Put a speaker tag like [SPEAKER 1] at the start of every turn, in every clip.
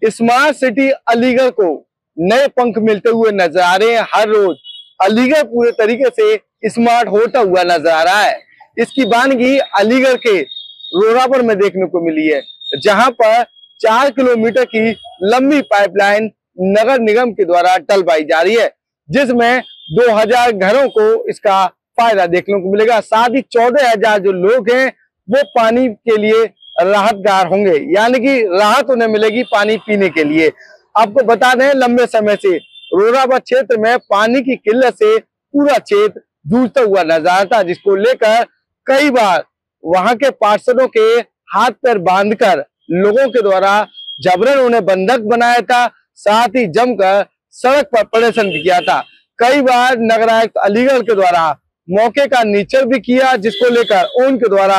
[SPEAKER 1] Smart city Aligarh को नए पंख मिलते हुए नजर आ रहे हैं। हर रोज अलीगढ़ पूरे तरीके से स्मार्ट होता हुआ नजर आ रहा है। इसकी वानगी अलीगढ़ के रोरावर में देखने को मिली है, जहां पर 4 किलोमीटर की लंबी पाइपलाइन नगर निगम के द्वारा डलवाई जा रही है, जिसमें 2000 घरों को इसका फायदा देखने को मिलेगा। साथ ही 14,000 जो लोग हैं वो पानी के लिए राहतगार होंगे, यानी कि राहत उन्हें मिलेगी पानी पीने के लिए। आपको बता दें, लंबे समय से रोरावर क्षेत्र में पानी की किल्लत से पूरा क्षेत्र जूझता हुआ नजर आता, जिसको लेकर कई बार वहां के पार्षदों के हाथ पैर बांधकर लोगों के द्वारा जबरन उन्हें बंधक बनाया था, साथ ही जमकर सड़क पर प्रदर्शन भी किया था। कई बार नगर आयुक्त अलीगढ़ के द्वारा मौके का निरीक्षण भी किया, जिसको लेकर उनके द्वारा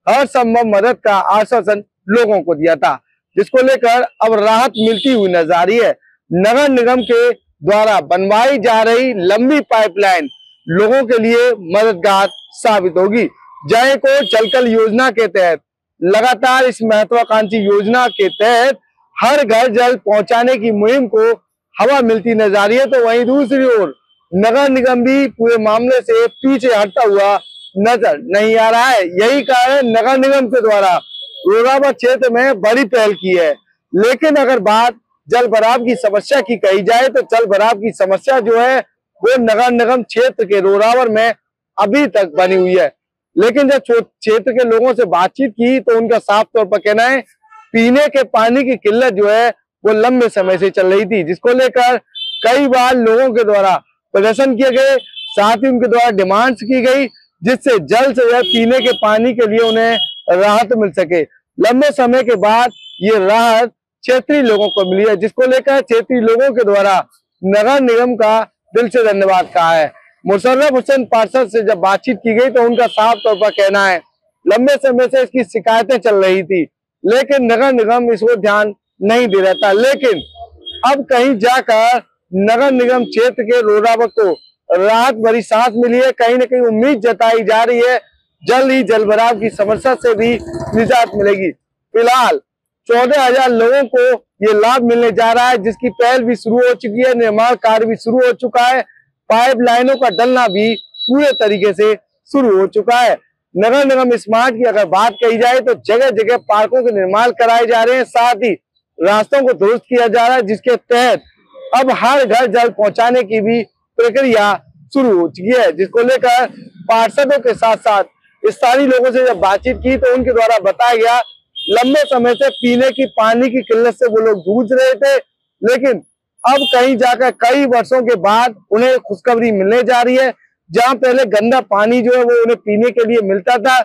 [SPEAKER 1] हर संभव मदद का आश्वासन लोगों को दिया था, जिसको लेकर अब राहत मिलती हुई नजर आ रही है। नगर निगम के द्वारा बनवाई जा रही लंबी पाइपलाइन लोगों के लिए मददगार साबित होगी। जय को जलकल योजना के तहत लगातार इस महत्वाकांक्षी योजना के तहत हर घर जल पहुंचाने की मुहिम को हवा मिलती नजर आ रही है, तो वहीं दूसरी ओर नगर निगम भी पूरे मामले से पीछे हटता हुआ नजर नहीं आ रहा है। यही कारण नगर निगम के द्वारा रोरावर क्षेत्र में बड़ी पहल की है। लेकिन अगर बात जल भराव की समस्या की कही जाए तो जल भराव की समस्या जो है वो नगर निगम क्षेत्र के रोरावर में अभी तक बनी हुई है। लेकिन जब क्षेत्र के लोगों से बातचीत की तो उनका साफ तौर पर कहना है पीने के पानी की किल्लत जो है वो लंबे समय से चल रही थी, जिसको लेकर कई बार लोगों के द्वारा प्रदर्शन किए गए, साथ ही उनके द्वारा डिमांड्स की गई, जिससे जल्द से जल्द पीने के पानी के लिए उन्हें राहत मिल सके। लंबे समय के बाद ये राहत क्षेत्रीय लोगों को मिली है, जिसको लेकर क्षेत्रीय लोगों के द्वारा नगर निगम का दिल से धन्यवाद कहा है। मुशर्रफ हुसैन पार्षद से जब बातचीत की गई तो उनका साफ तौर पर कहना है लंबे समय से इसकी शिकायतें चल रही थी, लेकिन नगर निगम इसको ध्यान नहीं दे रहा था। लेकिन अब कहीं जाकर नगर निगम क्षेत्र के रोरावर को राहत भरी सांस मिली है। कहीं ना कहीं उम्मीद जताई जा रही है जल्द ही जलभराव की समस्या से भी निजात मिलेगी। फिलहाल 14,000 लोगों को ये लाभ मिलने जा रहा है, जिसकी पहल भी शुरू हो चुकी है, निर्माण कार्य भी शुरू हो चुका है, पाइप लाइनों का डलना भी पूरे तरीके से शुरू हो चुका है। नगर निगम स्मार्ट की अगर बात कही जाए तो जगह जगह पार्कों के निर्माण कराए जा रहे हैं, साथ ही रास्तों को दुरुस्त किया जा रहा है, जिसके तहत अब हर घर जल पहुंचाने की भी प्रक्रिया शुरू हो चुकी है। जिसको लेकर पार्षदों के साथ साथ स्थानीय लोगों से जब बातचीत की तो उनके द्वारा बताया गया लंबे समय से पीने की पानी की किल्लत से वो लोग जूझ रहे थे, लेकिन अब कहीं जाकर कई वर्षों के बाद उन्हें खुशखबरी मिलने जा रही है। जहां पहले गंदा पानी जो है वो उन्हें पीने के लिए मिलता था,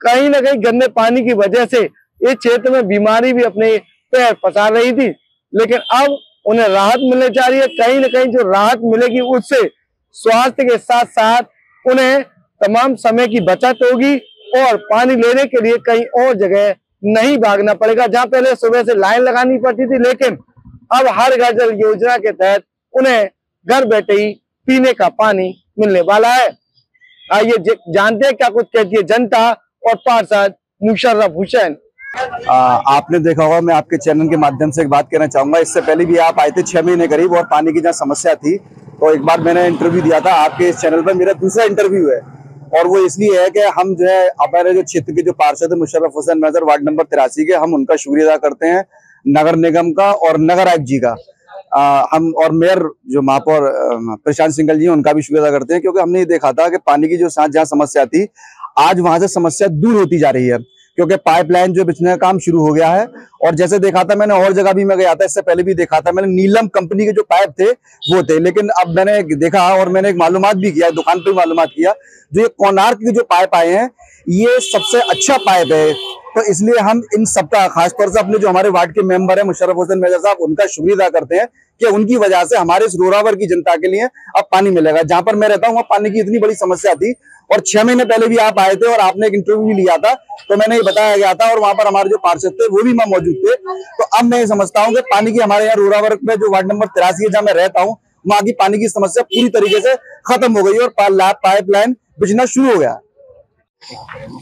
[SPEAKER 1] कहीं ना कहीं गंदे पानी की वजह से इस क्षेत्र में बीमारी भी अपने पैर पसार रही थी, लेकिन अब उन्हें राहत मिलने जा रही है। कहीं ना कहीं जो राहत मिलेगी उससे स्वास्थ्य के साथ साथ उन्हें तमाम समय की बचत होगी और पानी लेने के लिए कहीं और जगह नहीं भागना पड़ेगा। जहां पहले सुबह से लाइन लगानी पड़ती थी, लेकिन अब हर घर जल योजना के तहत उन्हें घर बैठे ही पीने का पानी मिलने वाला है। आइए जानते हैं क्या कुछ कहती है जनता और पार्षद मुशर्रफ हुसैन।
[SPEAKER 2] आपने देखा होगा, मैं आपके चैनल के माध्यम से एक बात कहना चाहूंगा। इससे पहले भी आप आए थे 6 महीने करीब, और पानी की जहाँ समस्या थी तो एक बार मैंने इंटरव्यू दिया था आपके इस चैनल पर। मेरा दूसरा इंटरव्यू है और वो इसलिए है कि हम जो है हमारे जो क्षेत्र के जो पार्षद है Musharraf Hussain measure ward number 83 के, हम उनका शुक्रिया अदा करते हैं, नगर निगम का और नगर आयुक्त जी का। हम और मेयर जो महापौर प्रशांत सिंघल जी उनका भी शुक्रिया अदा करते हैं, क्योंकि हमने ये देखा था कि पानी की जो जहाँ समस्या थी आज वहां से समस्या दूर होती जा रही है, क्योंकि पाइपलाइन जो बिछने का काम शुरू हो गया है। और जैसे देखा था मैंने, और जगह भी मैं गया था, इससे पहले भी देखा था मैंने, नीलम कंपनी के जो पाइप थे वो थे, लेकिन अब मैंने देखा और मैंने एक मालूमात भी किया, दुकान पे मालूमात किया, जो ये कोणार्क के जो पाइप आए हैं ये सबसे अच्छा पाइप है। तो इसलिए हम इन सबका खासतौर से अपने जो हमारे वार्ड के मेंबर है मुशर्रफ हुसैन मेजर साहब, उनका शुक्रिया अदा करते हैं कि उनकी वजह से हमारे इस रोरावर की जनता के लिए अब पानी मिलेगा। जहां पर मैं रहता हूँ वहाँ पानी की इतनी बड़ी समस्या थी, और 6 महीने पहले भी आप आए थे और आपने एक इंटरव्यू भी लिया था, तो मैंने ये बताया गया था, और वहां पर हमारे जो पार्षद थे वो भी वहां मौजूद थे। तो अब मैं ये समझता हूँ कि पानी की हमारे यहाँ रोरावर में जो वार्ड नंबर 83 है जहाँ मैं रहता हूँ, वहां की पानी की समस्या पूरी तरीके से खत्म हो गई और पाइप लाइन बिछना शुरू हो गया।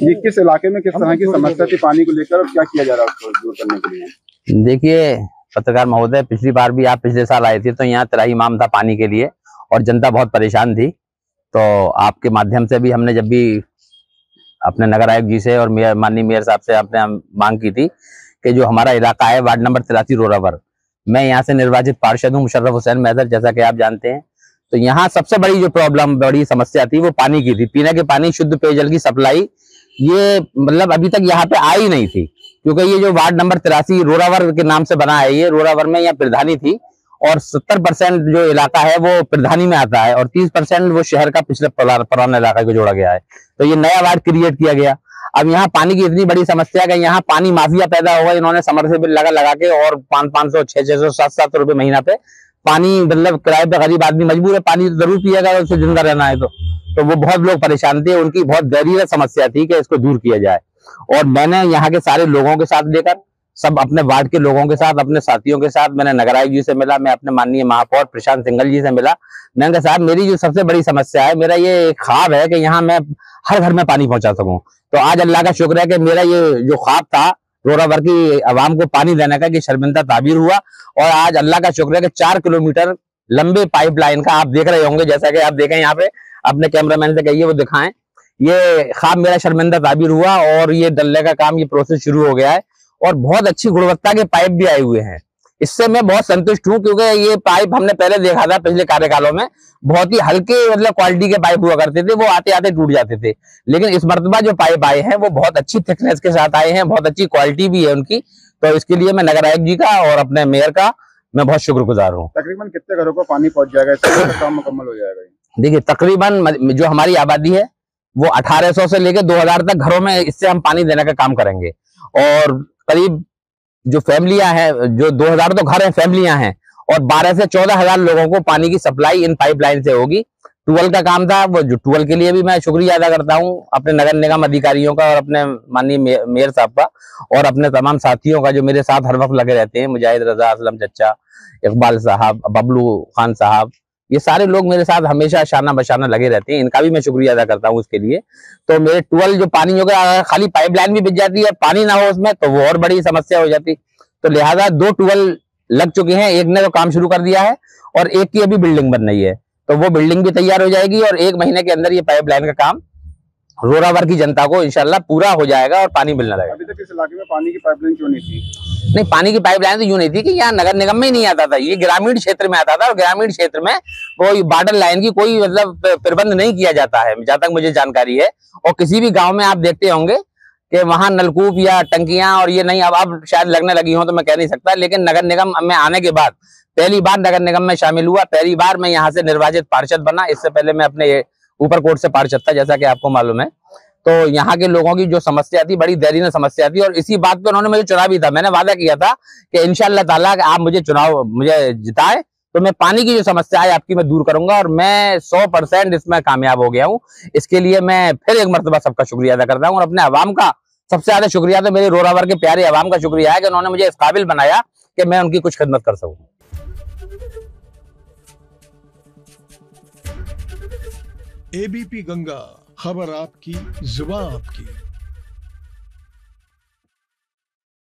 [SPEAKER 3] ये किस इलाके में किस तरह की समस्या थी पानी को लेकर और क्या किया जा रहा है उसको दूर करने के लिए?
[SPEAKER 4] देखिए, पत्रकार महोदय, पिछली बार भी आप पिछले साल आए थे तो यहाँ त्राही माम था पानी के लिए और जनता बहुत परेशान थी। तो आपके माध्यम से भी हमने जब भी अपने नगर आयुक्त जी से और माननीय मेयर साहब से आपने मांग की थी कि जो हमारा इलाका है वार्ड नंबर 83 रोरावर, मैं यहाँ से निर्वाचित पार्षद हूँ मुशर्रफ हुसैन मैदर, जैसा कि आप जानते हैं। तो यहाँ सबसे बड़ी जो प्रॉब्लम, बड़ी समस्या थी वो पानी की थी। पीने के पानी, शुद्ध पेयजल की सप्लाई ये मतलब अभी तक यहाँ पे आई नहीं थी, क्योंकि ये जो वार्ड नंबर 83 रोरावर के नाम से बना है, ये रोरावर में यहाँ प्रधानी थी और 70% जो इलाका है वो प्रधानी में आता है और 30% वो शहर का पिछले पुराना इलाका को जोड़ा गया है। तो ये नया वार्ड क्रिएट किया गया। अब यहाँ पानी की इतनी बड़ी समस्या है कि यहाँ पानी माफिया पैदा हुआ। इन्होंने समरसेबल लगा के और 500, 600, 700 रुपए महीना पे पानी, मतलब किराए पे गरीब आदमी मजबूर है, पानी तो जरूर पिएगा उसे जिंदा रहना है। तो वो बहुत लोग परेशान थे, उनकी बहुत गहरी समस्या थी कि इसको दूर किया जाए। और मैंने यहाँ के सारे लोगों के साथ लेकर, सब अपने वार्ड के लोगों के साथ, अपने साथियों के साथ, मैंने नगर आयुक्त जी से मिला, मैं अपने माननीय महापौर प्रशांत सिंघल जी से मिला। मैंने कहा साहब मेरी जो सबसे बड़ी समस्या है, मेरा ये ख्वाब है कि यहाँ मैं हर घर में पानी पहुंचा सकूं। तो आज अल्लाह का शुक्र है कि मेरा ये जो ख्वाब था रोरावर की आवाम को पानी देने का, कि शर्मिंदा ताबीर हुआ। और आज अल्लाह का शुक्र है कि 4 किलोमीटर लंबे पाइपलाइन का, आप देख रहे होंगे, जैसा कि आप देखें यहाँ पे, अपने कैमरामैन से कहिए वो दिखाएं, ये ख्वाब मेरा शर्मिंदा ताबीर हुआ और ये डलने का काम, ये प्रोसेस शुरू हो गया है और बहुत अच्छी गुणवत्ता के पाइप भी आए हुए हैं। इससे मैं बहुत संतुष्ट हूं, क्योंकि ये पाइप हमने पहले देखा था पिछले कार्यकालों में, बहुत ही हल्के मतलब क्वालिटी के पाइप हुआ करते थे, वो आते आते टूट जाते थे। लेकिन इस मर्तबा जो पाइप आए हैं वो बहुत अच्छी थिकनेस के साथ आए हैं, बहुत अच्छी क्वालिटी भी है उनकी। तो इसके लिए मैं नगर आयुक्त जी का और अपने मेयर का मैं बहुत शुक्रगुजार हूँ।
[SPEAKER 3] तकरीबन कितने घरों को पानी पहुंच जाएगा, इसका काम मुकम्मल हो जाएगा?
[SPEAKER 4] देखिए, तकरीबन जो हमारी आबादी है वो 1800 से लेकर 2000 तक घरों में इससे हम पानी देने का काम करेंगे। और करीब जो फैमिलियां हैं, जो 2000 तो घर हैं, फैमिलियां हैं, और 12 से 14,000 लोगों को पानी की सप्लाई इन पाइपलाइन से होगी। ट्यूबवेल का काम था, वो जो ट्यूबवेल के लिए भी मैं शुक्रिया अदा करता हूं अपने नगर निगम अधिकारियों का और अपने माननीय मेयर साहब का और अपने तमाम साथियों का जो मेरे साथ हर वक्त लगे रहते हैं, मुजाहिद रजा, असलम चचा, इकबाल साहब, बबलू खान साहब, ये सारे लोग मेरे साथ हमेशा शाना बशाना लगे रहते हैं। इनका भी मैं शुक्रिया अदा करता हूँ उसके लिए। तो मेरे ट्यूबवेल जो पानी हो गया, खाली पाइपलाइन भी बिक जाती है, पानी ना हो उसमें तो वो और बड़ी समस्या हो जाती। तो लिहाजा 2 ट्यूबवेल लग चुके हैं, एक ने तो काम शुरू कर दिया है और एक की अभी बिल्डिंग बन रही है। तो वो बिल्डिंग भी तैयार हो जाएगी और 1 महीने के अंदर ये पाइपलाइन का काम रोरावर की जनता को इंशाल्लाह पूरा हो जाएगा और पानी मिलना रहेगा।
[SPEAKER 3] अभी तक इस इलाके में पानी की पाइपलाइन क्यों नहीं थी?
[SPEAKER 4] नहीं, पानी की पाइपलाइन तो यूं नहीं थी कि यहाँ नगर निगम में ही नहीं आता था, ये ग्रामीण क्षेत्र में आता था और ग्रामीण क्षेत्र में कोई बॉर्डर लाइन की कोई मतलब प्रबंध नहीं किया जाता है, जहां तक मुझे जानकारी है। और किसी भी गांव में आप देखते होंगे कि वहां नलकूप या टंकियां और ये नहीं, अब शायद लगने लगी हो तो मैं कह नहीं सकता, लेकिन नगर निगम में आने के बाद पहली बार नगर निगम में शामिल हुआ, पहली बार मैं यहाँ से निर्वाचित पार्षद बना। इससे पहले मैं अपने ऊपर कोर्ट से पार्षद था, जैसा कि आपको मालूम है। तो यहाँ के लोगों की जो समस्या थी, बड़ी दयनीय समस्या थी और इसी बात पे उन्होंने मुझे चुना भी था। मैंने वादा किया था कि इंशाअल्लाह ताला आप मुझे जिताए तो मैं पानी की जो समस्या है आपकी मैं दूर करूंगा, और मैं 100% इसमें कामयाब हो गया हूँ। इसके लिए मैं फिर एक मरतबा सबका शुक्रिया अदा करता हूँ और अपने अवाम का सबसे ज्यादा शुक्रिया तो मेरे रोरावर के प्यारे अवाम का शुक्रिया है कि उन्होंने मुझे इस काबिल बनाया कि मैं उनकी कुछ खिदमत कर सकूं।
[SPEAKER 5] एबीपी गंगा, खबर आपकी, जुबान आपकी।